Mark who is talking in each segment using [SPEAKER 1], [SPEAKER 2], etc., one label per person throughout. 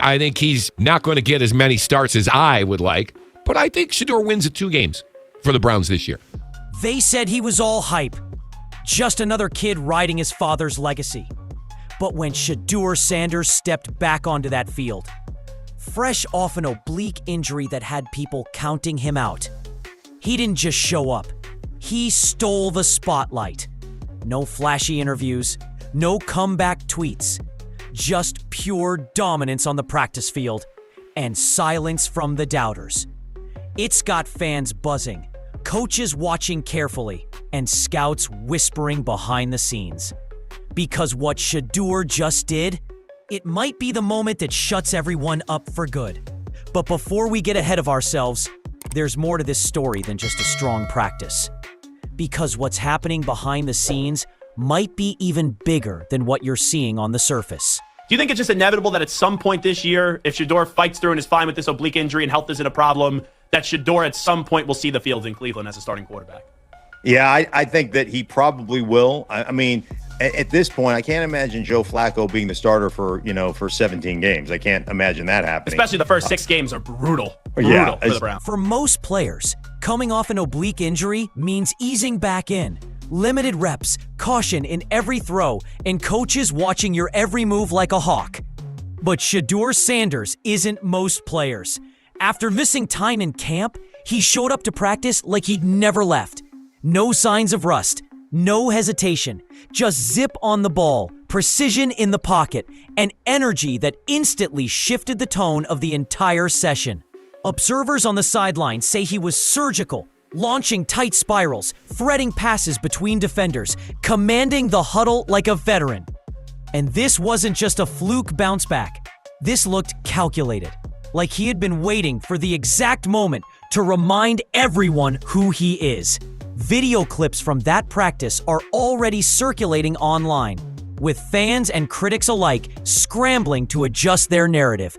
[SPEAKER 1] I think he's not going to get as many starts as I would like, but I think Shedeur wins at 2 games for the Browns this year.
[SPEAKER 2] They said he was all hype. Just another kid riding his father's legacy. But when Shedeur Sanders stepped back onto that field, fresh off an oblique injury that had people counting him out, he didn't just show up. He stole the spotlight. No flashy interviews, no comeback tweets, just pure dominance on the practice field and silence from the doubters. It's got fans buzzing, coaches watching carefully, and scouts whispering behind the scenes. Because what Shedeur just did, it might be the moment that shuts everyone up for good. But before we get ahead of ourselves, there's more to this story than just a strong practice. Because what's happening behind the scenes might be even bigger than what you're seeing on the surface.
[SPEAKER 3] Do you think it's just inevitable that at some point this year, if Shedeur fights through and is fine with this oblique injury and health isn't a problem, that Shedeur at some point will see the field in Cleveland as a starting quarterback?
[SPEAKER 4] Yeah, I think that he probably will. I mean, at this point, I can't imagine Joe Flacco being the starter for 17 games. I can't imagine that happening.
[SPEAKER 3] Especially the first 6 games are brutal. For the Browns.
[SPEAKER 2] For most players, coming off an oblique injury means easing back in. Limited reps, caution in every throw, and coaches watching your every move like a hawk. But Shedeur Sanders isn't most players. After missing time in camp, he showed up to practice like he'd never left. No signs of rust, no hesitation, just zip on the ball, precision in the pocket, and energy that instantly shifted the tone of the entire session. Observers on the sideline say he was surgical, launching tight spirals, threading passes between defenders, commanding the huddle like a veteran. And this wasn't just a fluke bounce back. This looked calculated, like he had been waiting for the exact moment to remind everyone who he is. Video clips from that practice are already circulating online, with fans and critics alike scrambling to adjust their narrative.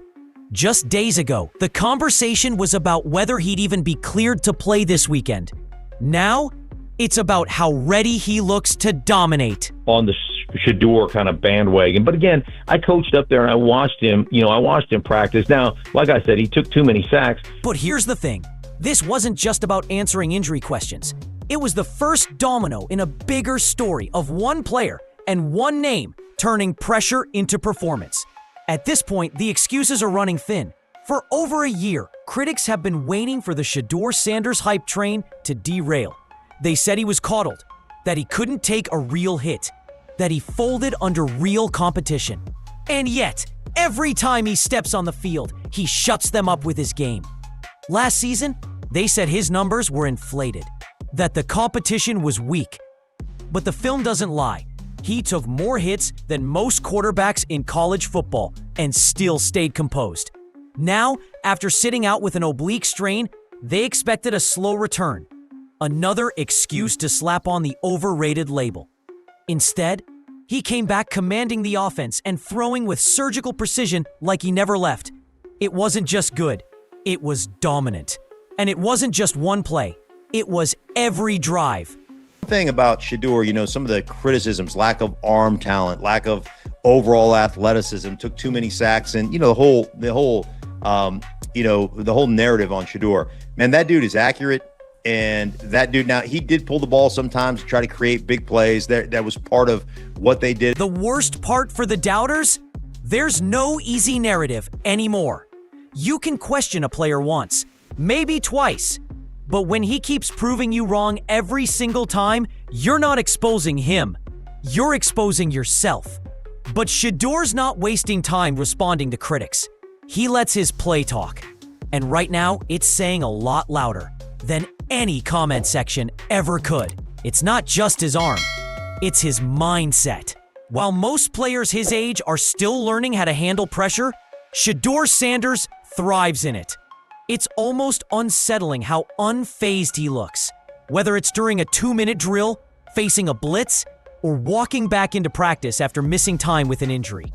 [SPEAKER 2] Just days ago, the conversation was about whether he'd even be cleared to play this weekend. Now, it's about how ready he looks to dominate.
[SPEAKER 5] On the Shedeur kind of bandwagon. But again, I coached up there and I watched him, practice. Now, like I said, he took too many sacks.
[SPEAKER 2] But here's the thing. This wasn't just about answering injury questions. It was the first domino in a bigger story of one player and one name turning pressure into performance. At this point, the excuses are running thin. For over a year, critics have been waiting for the Shedeur Sanders hype train to derail. They said he was coddled, that he couldn't take a real hit, that he folded under real competition. And yet, every time he steps on the field, he shuts them up with his game. Last season, they said his numbers were inflated, that the competition was weak. But the film doesn't lie. He took more hits than most quarterbacks in college football and still stayed composed. Now, after sitting out with an oblique strain, they expected a slow return. Another excuse to slap on the overrated label. Instead, he came back commanding the offense and throwing with surgical precision like he never left. It wasn't just good, it was dominant. And it wasn't just one play, it was every drive.
[SPEAKER 4] Thing about Shedeur, some of the criticisms, lack of arm talent, lack of overall athleticism, took too many sacks, and the whole narrative on Shedeur. Man, that dude is accurate, and that dude, now he did pull the ball sometimes to try to create big plays. That was part of what they did.
[SPEAKER 2] The worst part for the doubters? There's no easy narrative anymore. You can question a player once, maybe twice. But when he keeps proving you wrong every single time, you're not exposing him. You're exposing yourself. But Shedeur's not wasting time responding to critics. He lets his play talk. And right now, it's saying a lot louder than any comment section ever could. It's not just his arm. It's his mindset. While most players his age are still learning how to handle pressure, Shedeur Sanders thrives in it. It's almost unsettling how unfazed he looks, whether it's during a 2-minute drill, facing a blitz, or walking back into practice after missing time with an injury.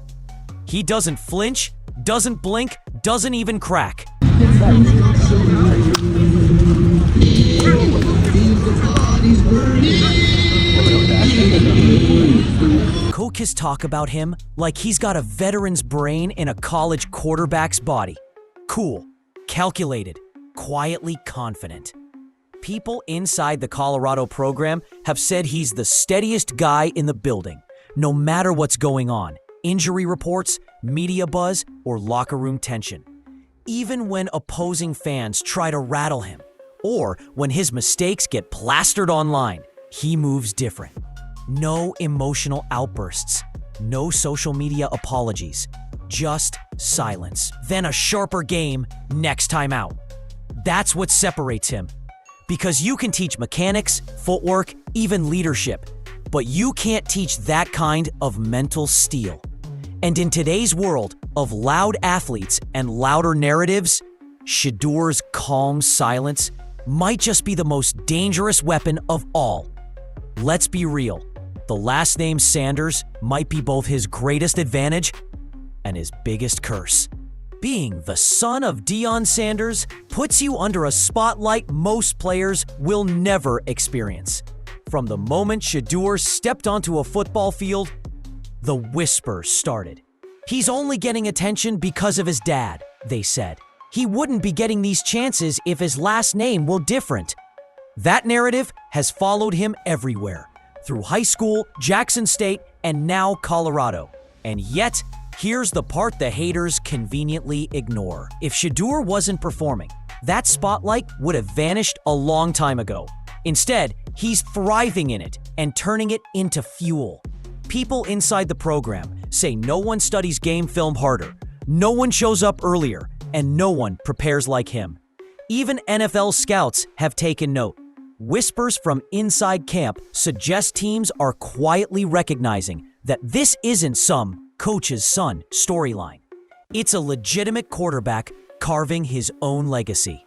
[SPEAKER 2] He doesn't flinch, doesn't blink, doesn't even crack. coaches talk about him like he's got a veteran's brain in a college quarterback's body. Cool, calculated, quietly confident. People inside the Colorado program have said he's the steadiest guy in the building, no matter what's going on. Injury reports, media buzz, or locker room tension. Even when opposing fans try to rattle him, or when his mistakes get plastered online, he moves different. No emotional outbursts, no social media apologies, just silence. Then a sharper game next time out. That's what separates him. Because you can teach mechanics, footwork, even leadership, but you can't teach that kind of mental steel. And in today's world of loud athletes and louder narratives, Shedeur's calm silence might just be the most dangerous weapon of all. Let's be real. The last name Sanders might be both his greatest advantage and his biggest curse. Being the son of Deion Sanders puts you under a spotlight most players will never experience. From the moment Shedeur stepped onto a football field, the whispers started. He's only getting attention because of his dad, they said. He wouldn't be getting these chances if his last name were different. That narrative has followed him everywhere, through high school, Jackson State, and now Colorado. And yet, here's the part the haters conveniently ignore. If Shedeur wasn't performing, that spotlight would have vanished a long time ago. Instead, he's thriving in it and turning it into fuel. People inside the program say no one studies game film harder, no one shows up earlier, and no one prepares like him. Even NFL scouts have taken note. Whispers from inside camp suggest teams are quietly recognizing that this isn't some coach's son storyline. It's a legitimate quarterback carving his own legacy.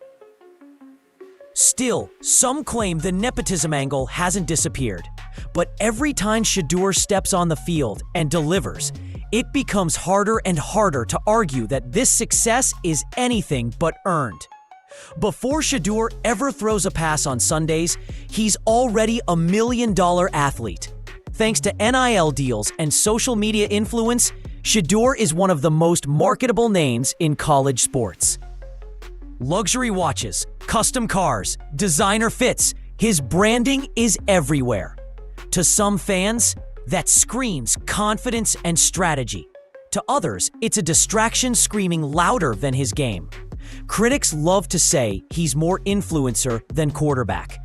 [SPEAKER 2] Still, some claim the nepotism angle hasn't disappeared. But every time Shedeur steps on the field and delivers, it becomes harder and harder to argue that this success is anything but earned. Before Shedeur ever throws a pass on Sundays, he's already a $1 million athlete. Thanks to NIL deals and social media influence, Shedeur is one of the most marketable names in college sports. Luxury watches, custom cars, designer fits, his branding is everywhere. To some fans, that screams confidence and strategy. To others, it's a distraction screaming louder than his game. Critics love to say he's more influencer than quarterback.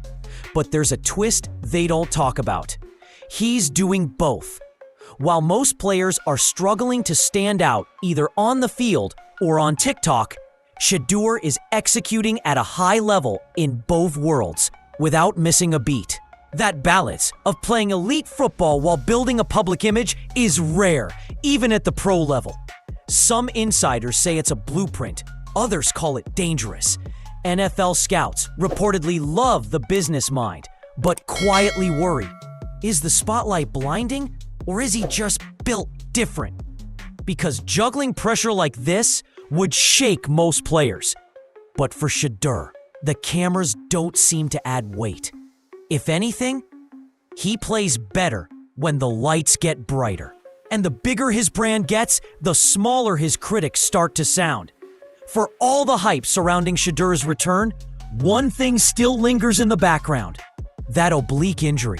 [SPEAKER 2] But there's a twist they don't talk about. He's doing both. While most players are struggling to stand out either on the field or on TikTok, Shedeur is executing at a high level in both worlds without missing a beat. That balance of playing elite football while building a public image is rare, even at the pro level. Some insiders say it's a blueprint, others call it dangerous. NFL scouts reportedly love the business mind, but quietly worry. Is the spotlight blinding, or is he just built different? Because juggling pressure like this would shake most players. But for Shedeur, the cameras don't seem to add weight. If anything, he plays better when the lights get brighter. And the bigger his brand gets, the smaller his critics start to sound. For all the hype surrounding Shedeur's return, one thing still lingers in the background: that oblique injury.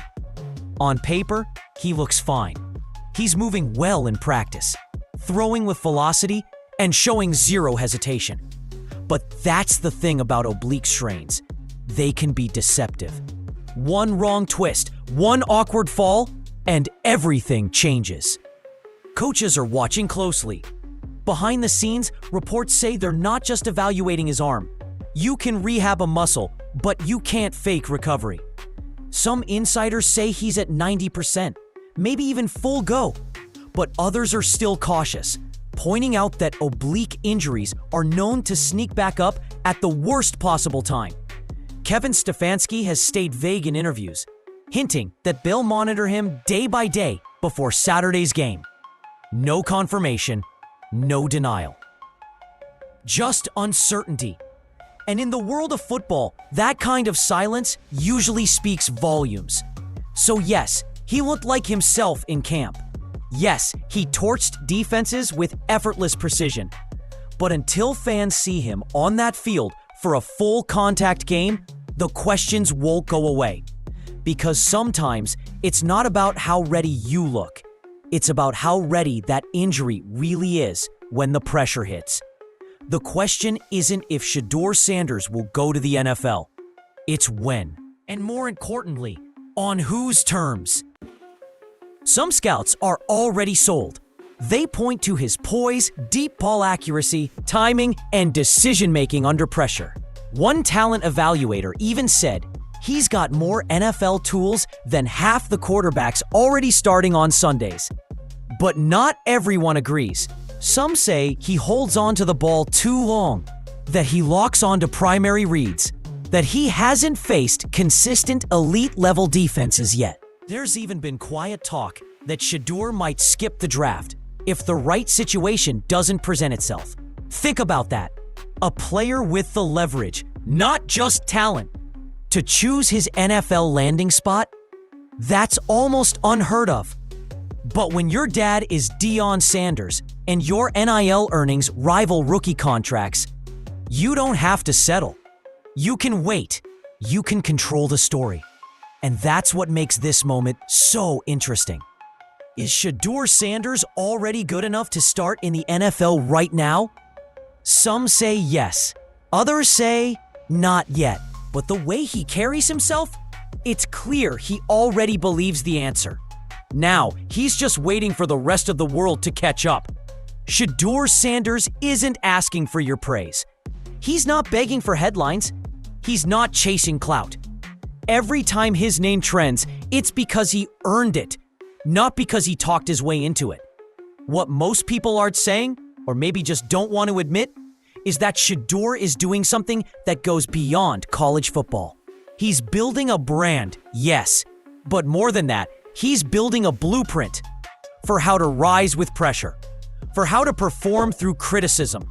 [SPEAKER 2] On paper, he looks fine. He's moving well in practice, throwing with velocity and showing zero hesitation. But that's the thing about oblique strains. They can be deceptive. One wrong twist, one awkward fall, and everything changes. Coaches are watching closely. Behind the scenes, reports say they're not just evaluating his arm. You can rehab a muscle, but you can't fake recovery. Some insiders say he's at 90%, maybe even full go. But others are still cautious, pointing out that oblique injuries are known to sneak back up at the worst possible time. Kevin Stefanski has stayed vague in interviews, hinting that they'll monitor him day by day before Saturday's game. No confirmation, no denial. Just uncertainty. And in the world of football, that kind of silence usually speaks volumes. So yes, he looked like himself in camp. Yes, he torched defenses with effortless precision. But until fans see him on that field for a full contact game, the questions won't go away. Because sometimes it's not about how ready you look. It's about how ready that injury really is when the pressure hits. The question isn't if Shedeur Sanders will go to the NFL. It's when. And more importantly, on whose terms. Some scouts are already sold. They point to his poise, deep ball accuracy, timing, and decision-making under pressure. One talent evaluator even said he's got more NFL tools than half the quarterbacks already starting on Sundays. But not everyone agrees. Some say he holds on to the ball too long, that he locks onto primary reads, that he hasn't faced consistent elite-level defenses yet. There's even been quiet talk that Shedeur might skip the draft if the right situation doesn't present itself. Think about that. A player with the leverage, not just talent, to choose his NFL landing spot? That's almost unheard of. But when your dad is Deion Sanders and your NIL earnings rival rookie contracts, you don't have to settle. You can wait. You can control the story. And that's what makes this moment so interesting. Is Shedeur Sanders already good enough to start in the NFL right now? Some say yes. Others say not yet. But the way he carries himself, it's clear he already believes the answer. Now, he's just waiting for the rest of the world to catch up. Shedeur Sanders isn't asking for your praise. He's not begging for headlines. He's not chasing clout. Every time his name trends, it's because he earned it, not because he talked his way into it. What most people aren't saying, or maybe just don't want to admit, is that Shedeur is doing something that goes beyond college football. He's building a brand, yes, but more than that, he's building a blueprint for how to rise with pressure, for how to perform through criticism,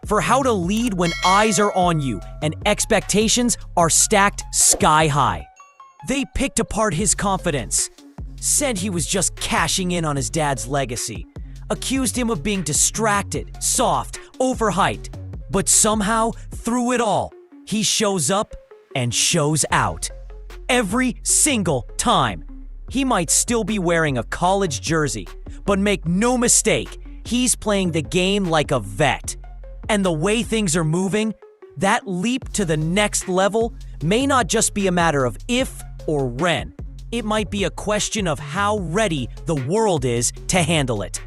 [SPEAKER 2] for how to lead when eyes are on you and expectations are stacked sky high. They picked apart his confidence, said he was just cashing in on his dad's legacy, accused him of being distracted, soft, overhyped. But somehow, through it all, he shows up and shows out. Every single time. He might still be wearing a college jersey, but make no mistake, he's playing the game like a vet. And the way things are moving, that leap to the next level may not just be a matter of if or when. It might be a question of how ready the world is to handle it.